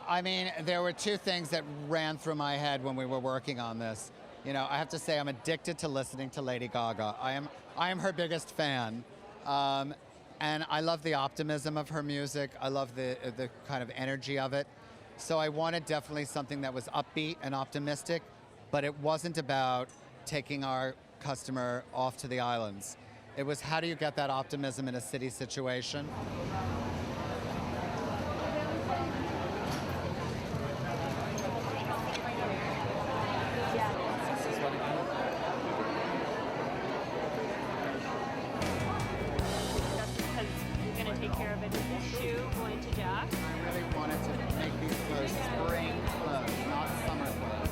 I mean, there were two things that ran through my head when we were working on this. You know, I have to say I'm addicted to listening to Lady Gaga. I am her biggest fan. And I love the optimism of her music. I love the kind of energy of it. So I wanted definitely something that was upbeat and optimistic, but it wasn't about taking our customer off to the islands. It was, how do you get that optimism in a city situation? Take care of it in this shoe going to Jack. I really wanted to make these clothes spring clothes, not summer clothes.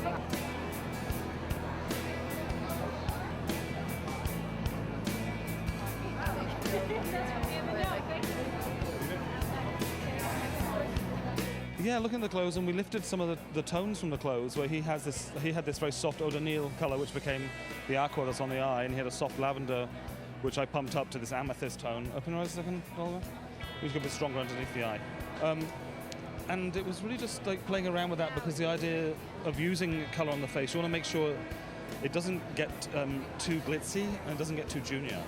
Yeah, looking at the clothes, and we lifted some of the tones from the clothes, where he had this very soft O'Donnell colour, which became the aqua that's on the eye, and he had a soft lavender, which I pumped up to this amethyst tone. Open your eyes a second, Oliver. It was a bit stronger underneath the eye. And it was really just like playing around with that, because the idea of using colour on the face, you want to make sure it doesn't get too glitzy and it doesn't get too junior.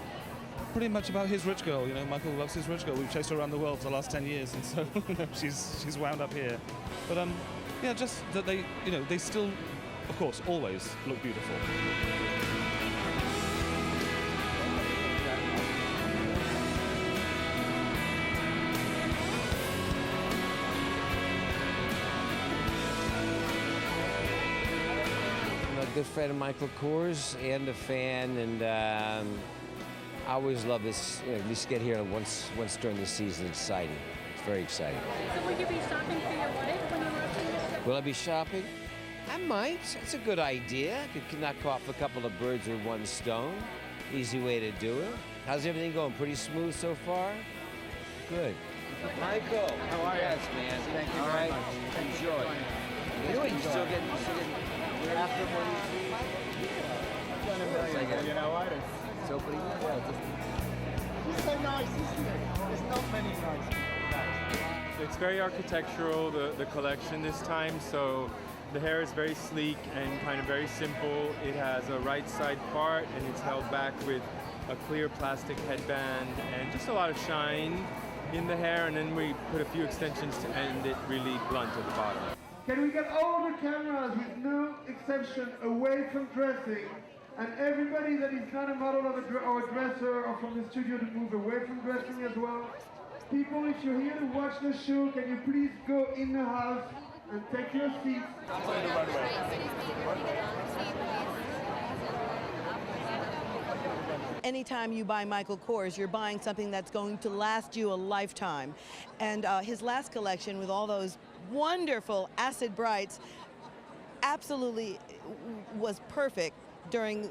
Pretty much about his rich girl, you know, Michael loves his rich girl. We've chased her around the world for the last 10 years, and so she's wound up here. But yeah, just that they still, of course, always look beautiful. Good friend of Michael Kors and a fan, and I always love this. You know, at least get here once during the season. It's exciting. It's very exciting. So will you be shopping for your wedding when you're watching this? Will I be shopping? I might. It's a good idea. I could knock off a couple of birds with one stone. Easy way to do it. How's everything going? Pretty smooth so far? Good. Michael, how are you? Yes, man. Thank you All very right. much. Enjoy. You still getting after one of these? Done a million, you know what? It's opening up. He's so nice, isn't he? There's not many nice. It's very architectural, the collection this time, so the hair is very sleek and kind of very simple. It has a right side part and it's held back with a clear plastic headband and just a lot of shine in the hair, and then we put a few extensions to end it really blunt at the bottom. Can we get all the cameras, with no exception, away from dressing, and everybody that is not a model of or a dresser or from the studio to move away from dressing as well? People, if you're here to watch the show, can you please go in the house and take your seats? Anytime you buy Michael Kors, you're buying something that's going to last you a lifetime. And his last collection with all those wonderful acid brights absolutely was perfect during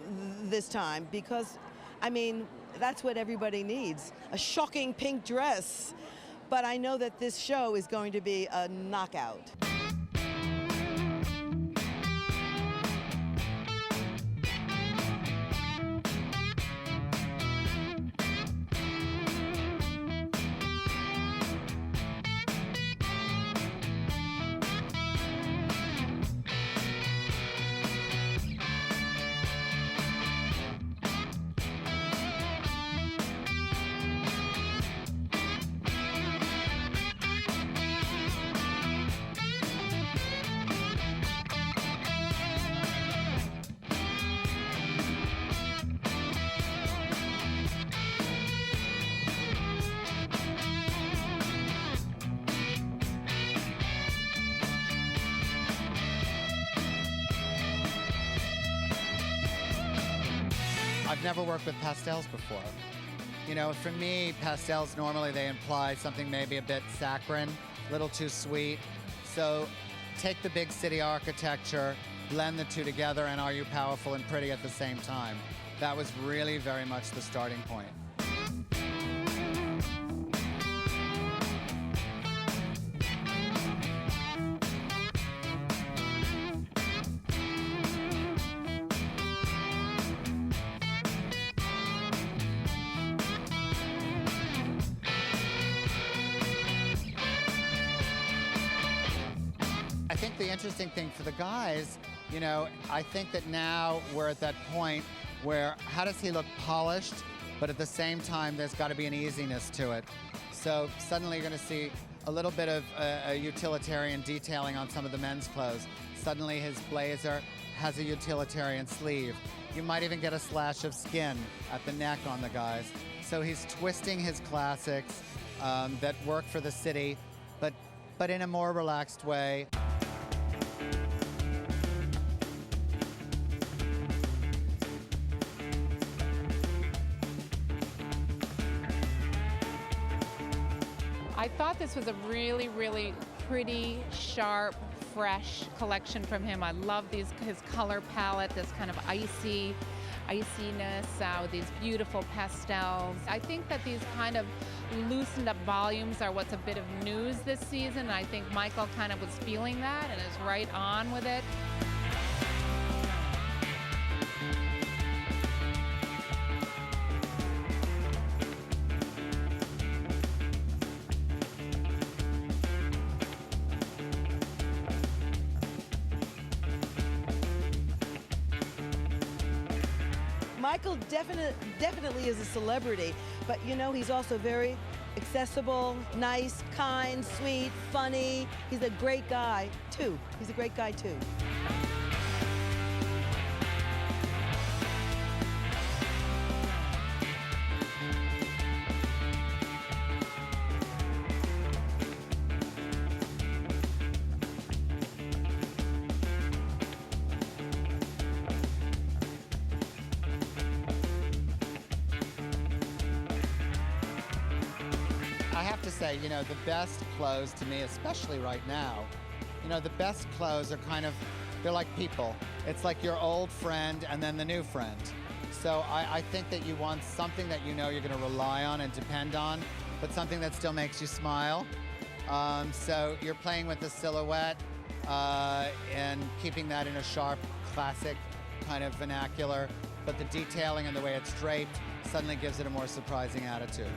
this time, because, I mean, that's what everybody needs, a shocking pink dress. But I know that this show is going to be a knockout. I've never worked with pastels before. You know, for me, pastels normally they imply something maybe a bit saccharine, a little too sweet. So take the big city architecture, blend the two together, and are you powerful and pretty at the same time? That was really very much the starting point. think the interesting thing for the guys, you know, I think that now we're at that point where how does he look polished, but at the same time there's got to be an easiness to it. So suddenly you're going to see a little bit of a utilitarian detailing on some of the men's clothes. Suddenly his blazer has a utilitarian sleeve. You might even get a slash of skin at the neck on the guys. So he's twisting his classics that work for the city, but in a more relaxed way. I thought this was a really, really pretty, sharp, fresh collection from him. I love his color palette, this kind of iciness, with these beautiful pastels. I think that these kind of loosened up volumes are what's a bit of news this season. I think Michael kind of was feeling that and is right on with it. Michael definitely is a celebrity, but you know, he's also very accessible, nice, kind, sweet, funny. He's a great guy, too. He's a great guy, too. I have to say, you know, the best clothes to me, especially right now, you know, the best clothes are kind of, they're like people. It's like your old friend and then the new friend. So I think that you want something that you know you're going to rely on and depend on, but something that still makes you smile. So you're playing with the silhouette and keeping that in a sharp, classic kind of vernacular, but the detailing and the way it's draped suddenly gives it a more surprising attitude.